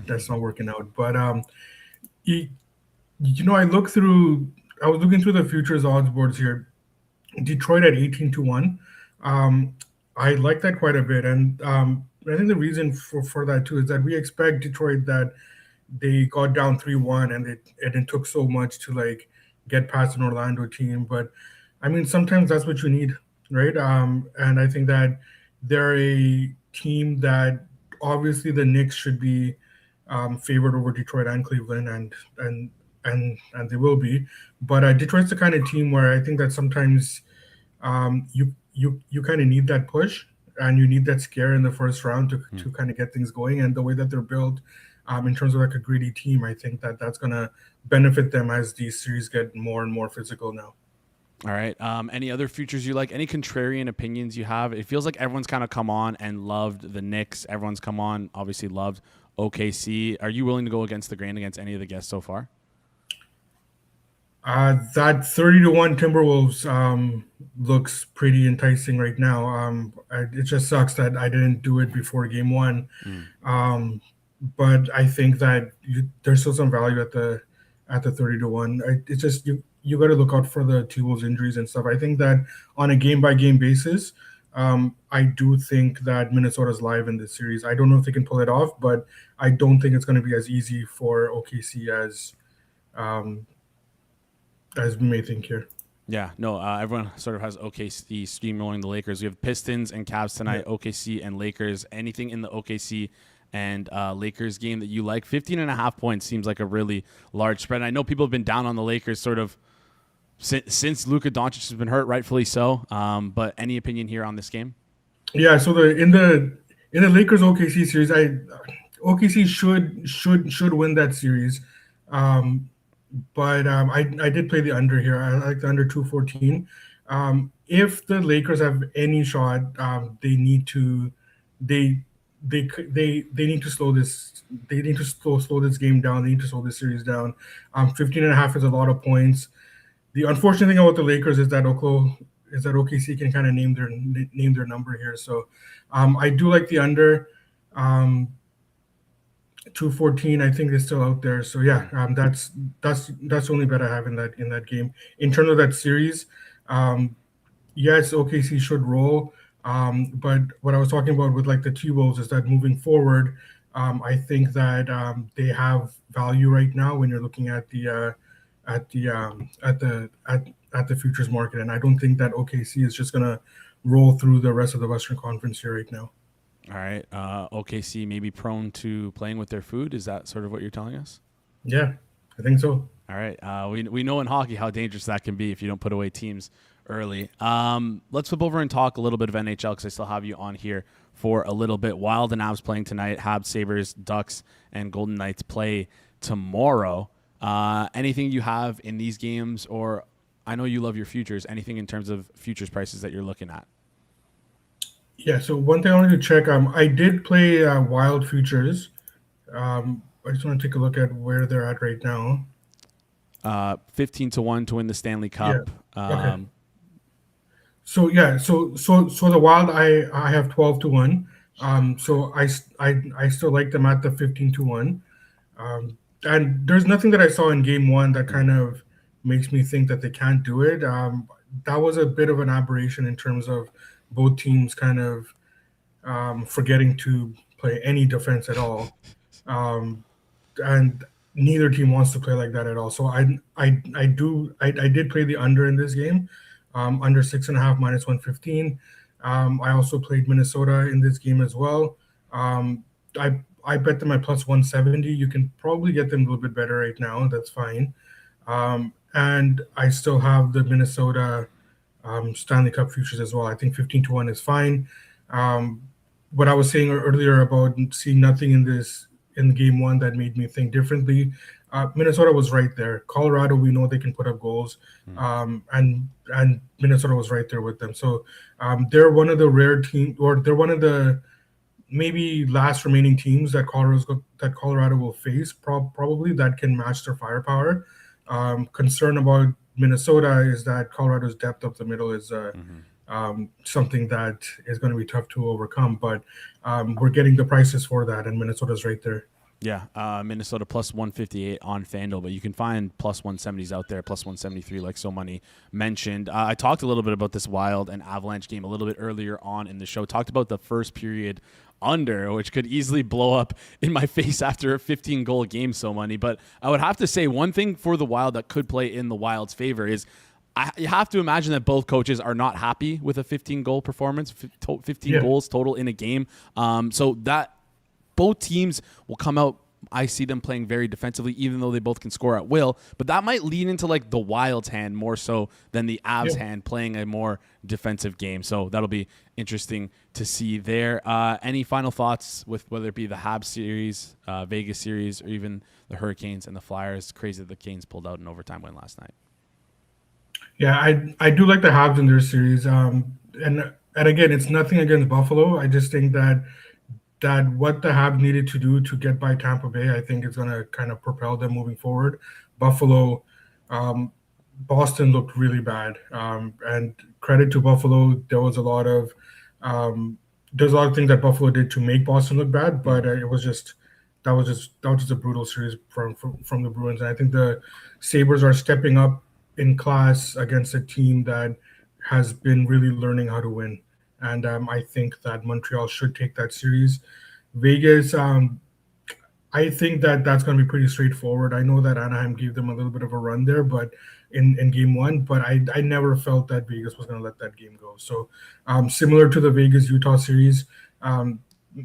That's not working out. But you, I look through. I was looking through the futures odds boards here. Detroit at 18-1. I like that quite a bit, and I think the reason for that too is that we expect Detroit that they got down 3-1, and it took so much to like get past an Orlando team. But I mean, sometimes that's what you need, right? And I think that they're a team that obviously the Knicks should be favored over Detroit and Cleveland, and they will be. But Detroit's the kind of team where I think that sometimes you kind of need that push, and you need that scare in the first round to kind of get things going. And the way that they're built in terms of like a gritty team, I think that that's going to benefit them as these series get more and more physical now. All right. Any other futures you like? Any contrarian opinions you have? It feels like everyone's kind of come on and loved the Knicks. Everyone's come on, obviously loved OKC. Are you willing to go against the grain against any of the guests so far? That 30-1 Timberwolves looks pretty enticing right now. It just sucks that I didn't do it before game one. But I think that there's still some value at the 30-1. It's just you got to look out for the T-Wolves injuries and stuff. I think that on a game-by-game basis, I do think that Minnesota's live in this series. I don't know if they can pull it off, but I don't think it's going to be as easy for OKC as we may think here. Yeah, no, everyone sort of has OKC steamrolling the Lakers. We have Pistons and Cavs tonight, OKC and Lakers. Anything in the OKC and Lakers game that you like? 15.5 points seems like a really large spread. And I know people have been down on the Lakers sort of since Luka Doncic has been hurt, rightfully so. But any opinion here on this game? Yeah, so in the Lakers OKC series, OKC should win that series. But I did play the under here. I like the under 214. If the Lakers have any shot, they need to slow this. They need to slow this game down. They need to slow this series down. 15.5 is a lot of points. The unfortunate thing about the Lakers is that OKC can kind of name their number here. So I do like the under. 214, I think, is still out there. So yeah, that's the only bet I have in that game. In terms of that series, yes, OKC should roll. But what I was talking about with like the T-Wolves is that moving forward, I think that they have value right now when you're looking at the futures market, and I don't think that OKC is just gonna roll through the rest of the Western Conference here right now. All right. OKC may be prone to playing with their food. Is that sort of what you're telling us? Yeah, I think so. All right. We know in hockey how dangerous that can be if you don't put away teams early. Let's flip over and talk a little bit of NHL because I still have you on here for a little bit. Wild and Avs playing tonight. Habs, Sabres, Ducks, and Golden Knights play tomorrow. Anything you have in these games, or I know you love your futures, anything in terms of futures prices that you're looking at? Yeah, so one thing I wanted to check, I did play Wild Futures. I just want to take a look at where they're at right now. 15-1 to win the Stanley Cup. Yeah. Okay. So yeah, so the Wild, I have 12-1. So I still like them at the 15-1. And there's nothing that I saw in game one that kind of makes me think that they can't do it. That was a bit of an aberration in terms of both teams kind of forgetting to play any defense at all. And neither team wants to play like that at all. So I did play the under in this game, under 6.5 minus 115. I also played Minnesota in this game as well. I bet them at plus 170. You can probably get them a little bit better right now. That's fine. And I still have the Minnesota Stanley Cup futures as well. I think 15-1 is fine. What I was saying earlier about seeing nothing in game one that made me think differently. Minnesota was right there. Colorado, we know they can put up goals, and Minnesota was right there with them. So they're one of the rare teams, or they're one of the maybe last remaining teams that Colorado will face, probably, that can match their firepower. Concern about Minnesota is that Colorado's depth up the middle is something that is going to be tough to overcome. But we're getting the prices for that, and Minnesota's right there. Yeah, Minnesota plus 158 on FanDuel, but you can find plus 170s out there, plus 173 like so many mentioned. I talked a little bit about this Wild and Avalanche game a little bit earlier on in the show. Talked about the first period under, which could easily blow up in my face after a 15-goal game, so many. But I would have to say one thing for the Wild that could play in the Wild's favor is you have to imagine that both coaches are not happy with a 15-goal performance, 15 goals total in a game. So that both teams will come out. I see them playing very defensively, even though they both can score at will. But that might lean into like the Wild's hand more so than the Avs' hand, playing a more defensive game. So that'll be interesting to see there. Any final thoughts with whether it be the Habs series, Vegas series, or even the Hurricanes and the Flyers? Crazy that the Canes pulled out an overtime win last night. Yeah, I do like the Habs in their series. And again, it's nothing against Buffalo. I just think that what the Habs needed to do to get by Tampa Bay, I think is going to kind of propel them moving forward. Buffalo, Boston looked really bad, and credit to Buffalo. There was a lot of things that Buffalo did to make Boston look bad, but that was just a brutal series from the Bruins. And I think the Sabres are stepping up in class against a team that has been really learning how to win. And I think that Montreal should take that series. Vegas, I think that's going to be pretty straightforward. I know that Anaheim gave them a little bit of a run there, but in game one, but I never felt that Vegas was going to let that game go. So similar to the Vegas-Utah series,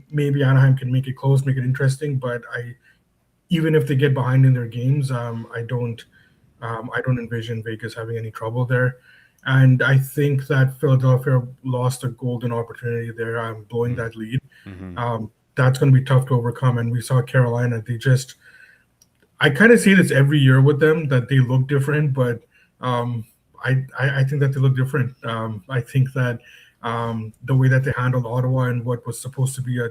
maybe Anaheim can make it close, make it interesting. But even if they get behind in their games, I don't envision Vegas having any trouble there. And I think that Philadelphia lost a golden opportunity there, blowing that lead. That's going to be tough to overcome. And we saw Carolina. I kind of see this every year with them, that they look different, but I think that they look different. I think that the way that they handled Ottawa and what was supposed to be a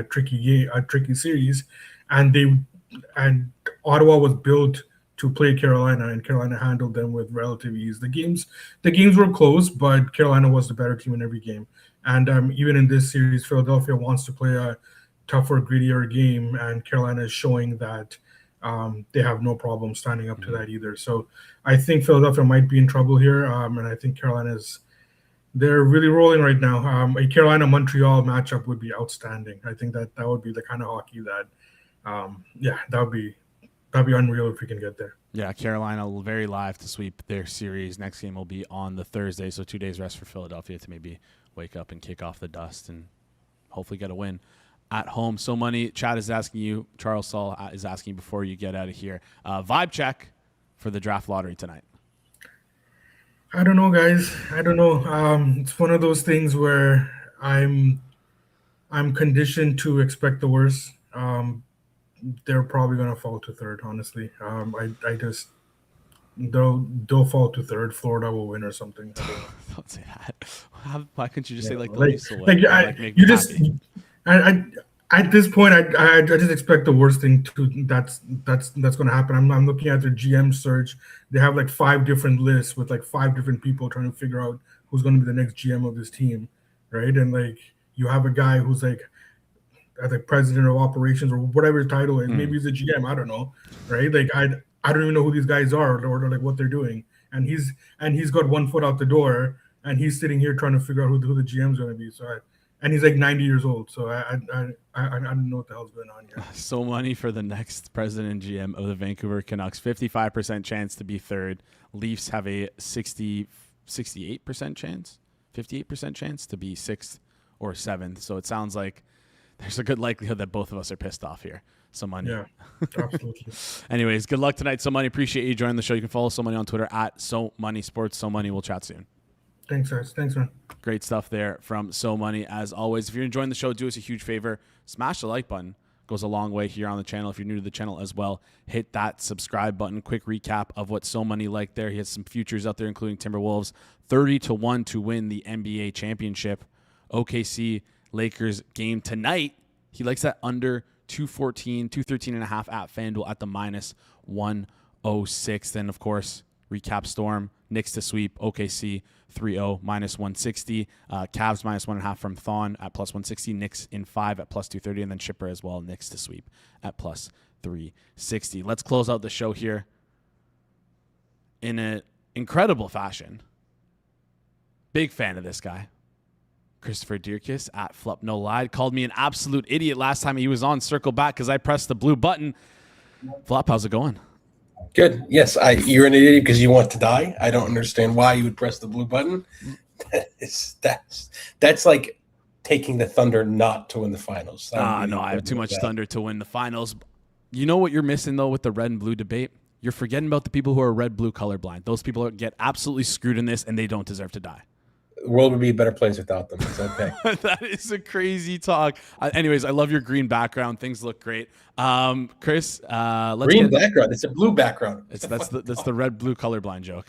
tricky series, and Ottawa was built to play Carolina, and Carolina handled them with relative ease. The games were close, but Carolina was the better team in every game. And even in this series, Philadelphia wants to play a tougher, grittier game, and Carolina is showing that they have no problem standing up to that either. So I think Philadelphia might be in trouble here, and I think they're really rolling right now. A Carolina-Montreal matchup would be outstanding. I think that would be the kind of hockey that, that'd be unreal if we can get there. Yeah, Carolina very live to sweep their series. Next game will be on the Thursday, so 2 days rest for Philadelphia to maybe wake up and kick off the dust and hopefully get a win at home. So money. Chad is asking you, Charles Saul is asking before you get out of here, vibe check for the draft lottery tonight. I don't know, guys. I don't know. It's one of those things where I'm conditioned to expect the worst. They're probably going to fall to third, honestly. They'll fall to third. Florida will win or something. Don't say that. Why couldn't you just say the Leafs will win? At this point, I just expect the worst thing that's going to happen. I'm looking at their GM search. They have like 5 different lists with like 5 different people trying to figure out who's going to be the next GM of this team, right? And like you have a guy who's like as a president of operations or whatever his title is. Maybe he's a GM. I don't know, right? Like I don't even know who these guys are or like what they're doing. And he's got one foot out the door, and he's sitting here trying to figure out who the GM's going to be. So and he's like 90 years old. So I don't know what the hell's going on here. So money for the next president and GM of the Vancouver Canucks. 55% chance to be third. Leafs have a 68% chance, 58% chance to be 6th or 7th. So it sounds like there's a good likelihood that both of us are pissed off here. So money. Yeah, absolutely. Anyways, good luck tonight. So money. Appreciate you joining the show. You can follow So Money on Twitter at So Money Sports. So Money. We'll chat soon. Thanks, guys. Thanks, man. Great stuff there from So Money. As always, if you're enjoying the show, do us a huge favor. Smash the like button. Goes a long way here on the channel. If you're new to the channel as well, hit that subscribe button. Quick recap of what So Money liked there. He has some futures out there, including Timberwolves 30-1 to win the NBA championship. OKC Lakers game tonight. He likes that under 213.5 at FanDuel at the -106. Then, of course, recap Storm. Knicks to sweep. OKC 3-0 -160. Cavs -1.5 from Thon at +160. Knicks in 5 at +230. And then Shipper as well. Knicks to sweep at +360. Let's close out the show here in an incredible fashion. Big fan of this guy. Christopher Dierkes at Flup No Lie called me an absolute idiot last time he was on. Circle back because I pressed the blue button. Flup, how's it going? Good. Yes, you're an idiot because you want to die. I don't understand why you would press the blue button. That's like taking the Thunder not to win the finals. No, I have too much Thunder to win the finals. You know what you're missing, though, with the red and blue debate? You're forgetting about the people who are red-blue colorblind. Those people get absolutely screwed in this, and they don't deserve to die. The world would be a better place without them. It's okay. That is a crazy talk. Anyways, I love your green background. Things look great. Chris, let's green background. It's a blue background. That's the red blue colorblind joke.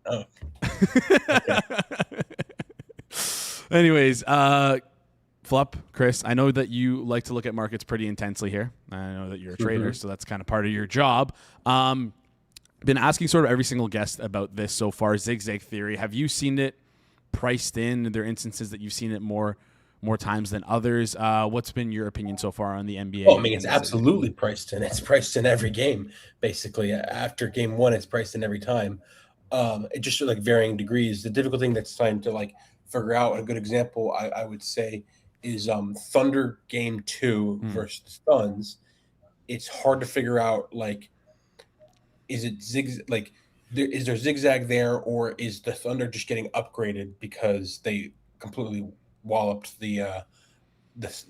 Oh. Anyways, Flup, Chris, I know that you like to look at markets pretty intensely here. I know that you're a trader, so that's kind of part of your job. Been asking sort of every single guest about this so far. Zigzag theory. Have you seen it priced in? Are there instances that you've seen it more times than others? What's been your opinion so far on the NBA? Oh, I mean, it's absolutely priced in. It's priced in every game, basically. After game one, it's priced in every time. It just like varying degrees. The difficult thing that's trying to like figure out, a good example, I would say, is Thunder game 2 versus Suns. It's hard to figure out, like, is it is there zigzag there, or is the Thunder just getting upgraded because they completely walloped the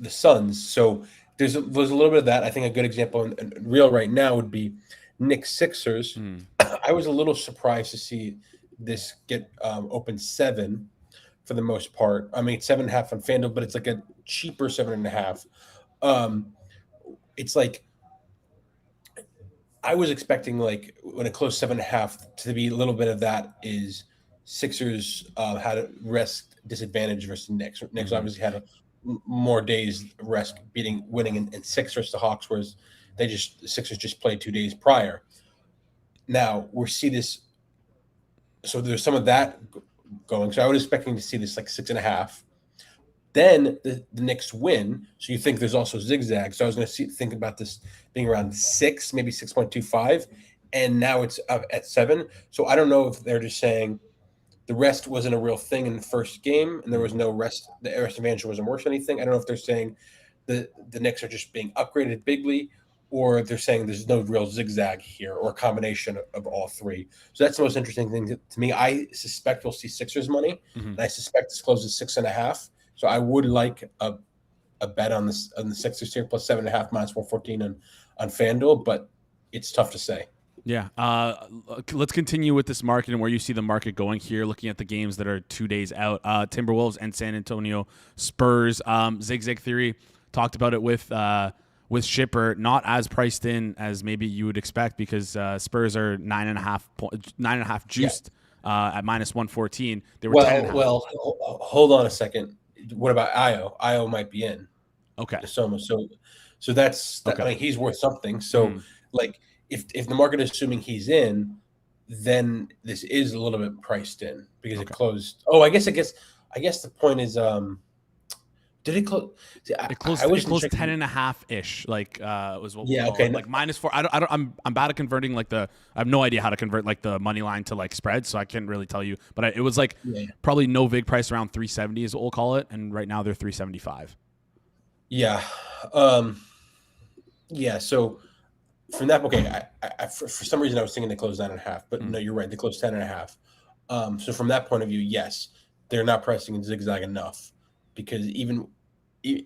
Suns? So there's a little bit of that. I think a good example in real right now would be Knicks Sixers. I was a little surprised to see this get open 7 for the most part. I mean, 7.5 on FanDuel, but it's like a cheaper 7.5. It's like, I was expecting, like, when it closed 7.5 to be a little bit of that is Sixers had a rest disadvantage versus Knicks. Knicks obviously had more days rest winning in 6 versus the Hawks, whereas the Sixers just played 2 days prior. Now we see this, so there's some of that going. So I was expecting to see this like 6.5. Then the Knicks win, so you think there's also zigzag. So I was going to think about this being around 6, maybe 6.25, and now it's up at 7. So I don't know if they're just saying the rest wasn't a real thing in the first game, and there was no rest. The rest advantage wasn't worth anything. I don't know if they're saying the Knicks are just being upgraded bigly, or they're saying there's no real zigzag here, or a combination of all three. So that's the most interesting thing to me. I suspect we'll see Sixers money, and I suspect this closes 6.5. So I would like a bet on the Sixers here plus 7.5 -114 on FanDuel, but it's tough to say. Yeah. Let's continue with this market and where you see the market going here, looking at the games that are 2 days out. Timberwolves and San Antonio Spurs. Zigzag theory, talked about it with Shipper, not as priced in as maybe you would expect, because Spurs are 9.5 juiced at -114. They were 10.5. Well, hold on a second. What about Io? Io might be in. Okay. So that's okay. I mean, he's worth something. So like if the market is assuming he's in, then this is a little bit priced in because it closed. Oh, I guess the point is did it close? It closed 10.5 ish. Like was what okay. Like -4. I'm bad at converting I have no idea how to convert like the money line to like spreads, so I can't really tell you. But it was like probably no vig price around 370 is what we'll call it, and right now they're 375. Yeah. So from that, I for some reason I was thinking they closed 9.5, but no, you're right. They closed 10.5. So from that point of view, yes, they're not pressing in zigzag enough, because even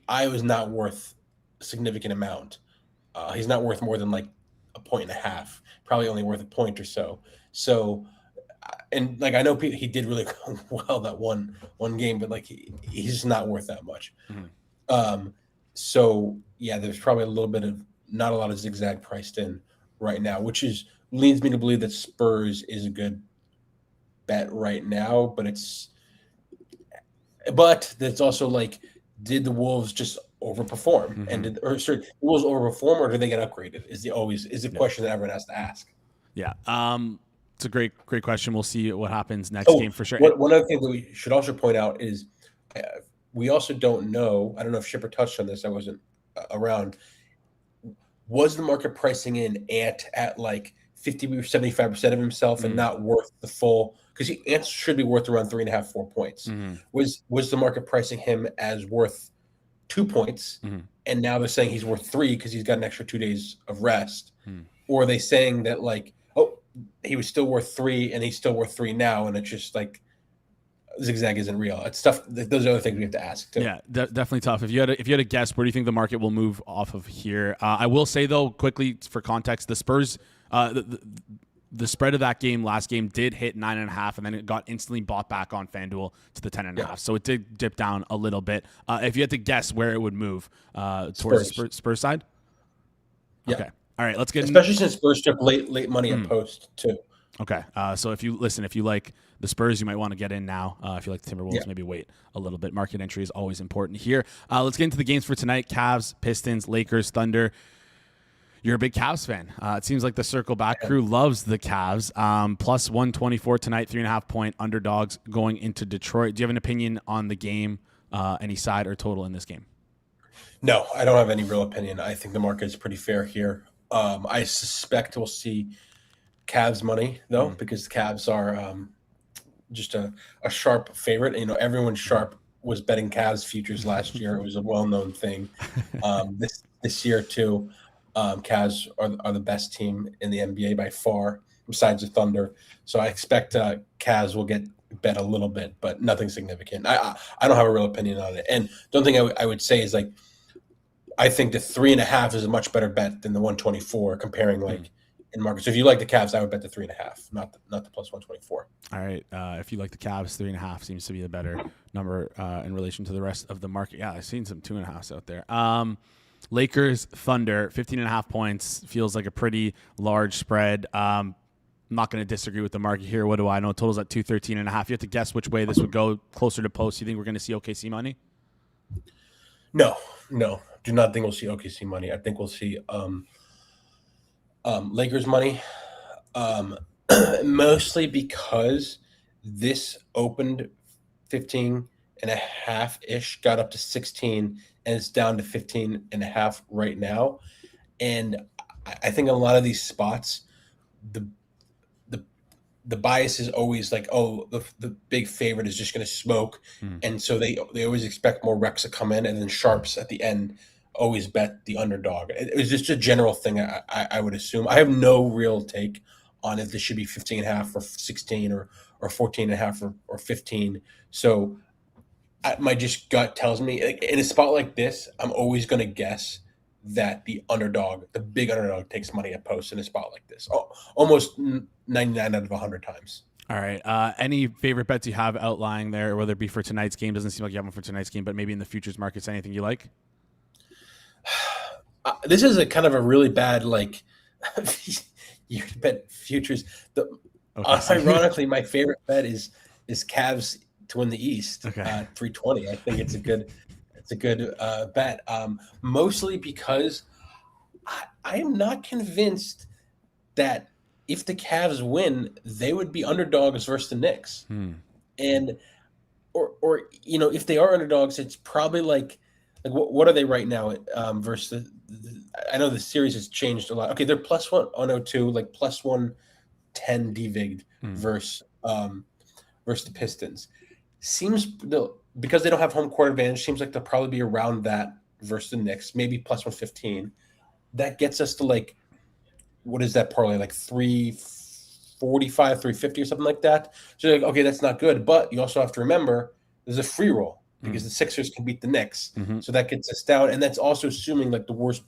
I was not worth a significant amount. He's not worth more than like a point and a half, probably only worth a point or so. So, and like I know he did really well that one game, but like he's just not worth that much. So yeah, there's probably a little bit of not a lot of zigzag priced in right now, which leads me to believe that Spurs is a good bet right now, but that's also like, did the Wolves just overperform? And did the Wolves overperform, or did they get upgraded? Is the question that everyone has to ask. Yeah. It's a great question. We'll see what happens next game for sure. One other thing that we should also point out is we also don't know. I don't know if Shipper touched on this. I wasn't around. Was the market pricing in Ant at like 50 or 75% of himself and not worth the full? Because Ant should be worth around 3.5, 4 points. Was the market pricing him as worth 2 points, and now they're saying he's worth 3 because he's got an extra 2 days of rest? Or are they saying that like, oh, he was still worth 3 and he's still worth 3 now, and it's just like zigzag isn't real? It's tough. Those are other things we have to ask too. Yeah, definitely tough. If you had a guess, where do you think the market will move off of here? I will say though, quickly for context, the Spurs, the spread of that game last game did hit 9.5, and then it got instantly bought back on FanDuel to the 10.5. Yeah. So it did dip down a little bit. If you had to guess where it would move towards the Spurs side, yeah. Okay. All right, let's get especially since Spurs took late money at post too. Okay, so if you like the Spurs, you might want to get in now. If you like the Timberwolves, maybe wait a little bit. Market entry is always important here. Let's get into the games for tonight. Cavs, Pistons, Lakers, Thunder. You're a big Cavs fan. It seems like the Circle Back crew loves the Cavs. Plus 124 tonight, 3.5 point underdogs going into Detroit. Do you have an opinion on the game, any side or total in this game? No, I don't have any real opinion. I think the market is pretty fair here. I suspect we'll see Cavs money though, because the Cavs are just a sharp favorite. You know, everyone sharp was betting Cavs futures last year. It was a well-known thing. This year too, Cavs are the best team in the NBA by far, besides the Thunder. So I expect Cavs will get bet a little bit, but nothing significant. I don't have a real opinion on it, and the only thing I would say is like, I think the 3.5 is a much better bet than the 124, comparing like in market. So if you like the Cavs, I would bet the 3.5, not the plus 124. All right. If you like the Cavs, 3.5 seems to be the better number in relation to the rest of the market. Yeah, I've seen some 2.5s out there. Lakers, Thunder, 15.5 points feels like a pretty large spread. I'm not going to disagree with the market here. What do I know? Total's at 213.5. You have to guess which way this would go closer to post. You think we're going to see OKC money? No. Do not think we'll see OKC money. I think we'll see Lakers money, mostly because this opened 15.5-ish, got up to 16, and it's down to 15.5 right now. And I think a lot of these spots, the bias is always like, oh, the big favorite is just going to smoke, and so they always expect more recs to come in, and then sharps at the end always bet the underdog. It was just a general thing. I would assume. I have no real take on if this should be 15.5 or 16 or 14.5 or 15. So my just gut tells me, like, in a spot like this, I'm always going to guess that the big underdog takes money at post in a spot like this. Almost 99 out of 100 times. All right. Any favorite bets you have outlying there, whether it be for tonight's game? Doesn't seem like you have one for tonight's game, but maybe in the futures markets, anything you like? This is a kind of a really bad, like, you bet futures. Ironically, my favorite bet is Cavs to win the East, 320. I think it's a good bet. Mostly because I am not convinced that if the Cavs win, they would be underdogs versus the Knicks. And or if they are underdogs, it's probably like what are they right now versus I know the series has changed a lot. Okay, they're plus 102, like plus 110 DVIG'd versus the Pistons. Seems because they don't have home court advantage, seems like they'll probably be around that versus the Knicks, maybe plus 115. That gets us to like, what is that parlay, like 345, 350 or something like that. So like, okay, that's not good, but you also have to remember there's a free roll. because the Sixers can beat the Knicks. So that gets us down. And that's also assuming like the worst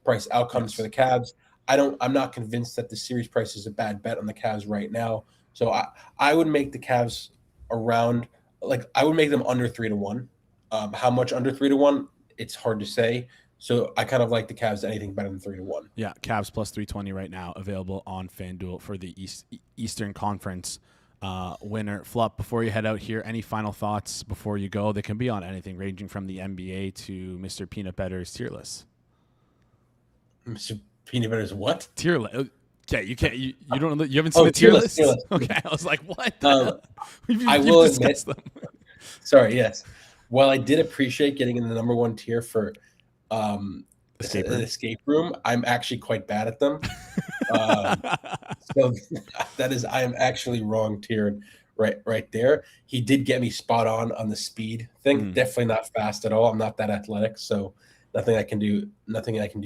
price outcomes for the Cavs. I'm not convinced that the series price is a bad bet on the Cavs right now. So I would make the Cavs around, like I would make them under 3-1. How much under 3-1? It's hard to say. So I kind of like the Cavs anything better than 3-1. Yeah, Cavs plus 320 right now, available on FanDuel for the Eastern Conference winner. Flup, before you head out here, any final thoughts before you go? They can be on anything ranging from the NBA to Mr. Peanut Butter's tier list. Mr. Peanut Butter's what? Tier list. Okay, you can't. You don't know. You haven't seen the tier list? Okay, I was like, what? I will admit. Them. Sorry. Yes. While I did appreciate getting in the number one tier for an escape room, I'm actually quite bad at them. So I am actually wrong tiered right there. He did get me spot on the speed thing. Definitely not fast at all. I'm not that athletic, so nothing I can do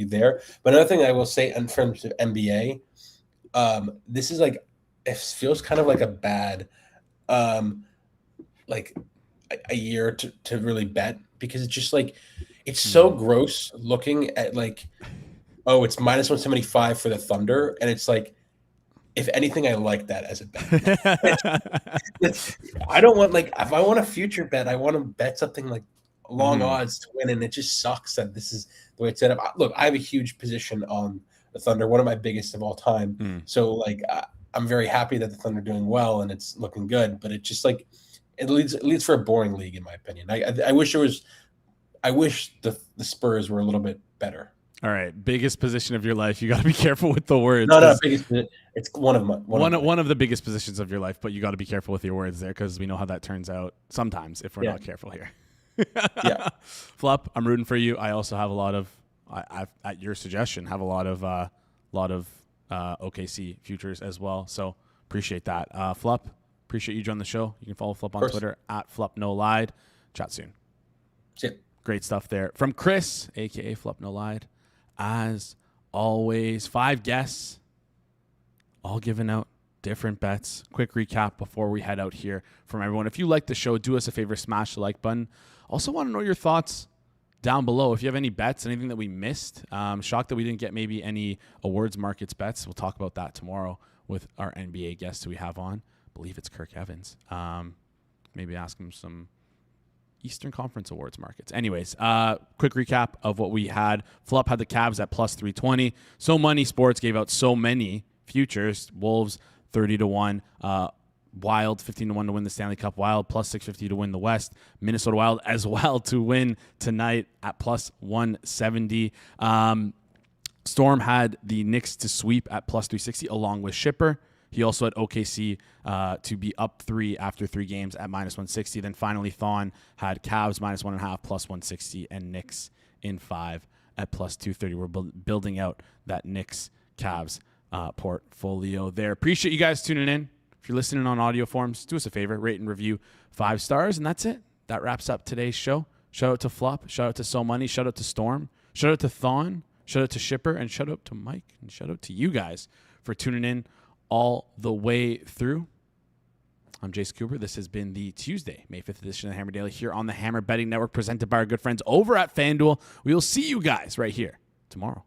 there. But another thing I will say in terms of NBA, this is like, it feels kind of like a bad like a year to really bet, because it's just like, it's so gross looking at like, oh, it's minus 175 for the Thunder. And it's like, if anything, I like that as a bet. I don't want, like, if I want a future bet, I want to bet something like long odds to win. And it just sucks that this is the way it's set up. Look, I have a huge position on the Thunder, one of my biggest of all time. So like, I'm very happy that the Thunder are doing well and it's looking good, but it just like, it leads for a boring league, in my opinion. I wish the Spurs were a little bit better. All right, biggest position of your life. You got to be careful with the words. No, biggest. It's one of the biggest positions of your life, but you got to be careful with your words there, because we know how that turns out sometimes if we're not careful here. Yeah, Flup, I'm rooting for you. I also have a lot of, I've at your suggestion, have a lot of OKC futures as well. So appreciate that. Flup, appreciate you joining the show. You can follow Flup on Twitter at FlupNoLied. Chat soon. See ya. Great stuff there from Chris, aka FlupNoLied. As always, 5 guests, all giving out different bets. Quick recap before we head out here from everyone. If you like the show, do us a favor, smash the like button. Also want to know your thoughts down below. If you have any bets, anything that we missed. Shocked that we didn't get maybe any awards markets bets. We'll talk about that tomorrow with our NBA guests who we have on. I believe it's Kirk Evans. Maybe ask him some Eastern Conference awards markets. Anyways, quick recap of what we had. Flup had the Cavs at plus 320. So Money Sports gave out so many futures. Wolves 30-1. Wild 15-1 to win the Stanley Cup. Wild plus 650 to win the West. Minnesota Wild as well to win tonight at plus 170. Storm had the Knicks to sweep at plus 360 along with Shipper. He also had OKC to be up 3 after 3 games at minus 160. Then finally, Thon had Cavs minus 1.5 plus 160 and Knicks in 5 at plus 230. We're building out that Knicks Cavs portfolio there. Appreciate you guys tuning in. If you're listening on audio forms, do us a favor, rate and review 5 stars, and that's it. That wraps up today's show. Shout out to Flup. Shout out to So Money. Shout out to Storm. Shout out to Thon. Shout out to Shipper. And shout out to Mike. And shout out to you guys for tuning in all the way through. I'm Jace Cooper. This has been the Tuesday, May 5th edition of the Hammer Daily here on the Hammer Betting Network, presented by our good friends over at FanDuel. We will see you guys right here tomorrow.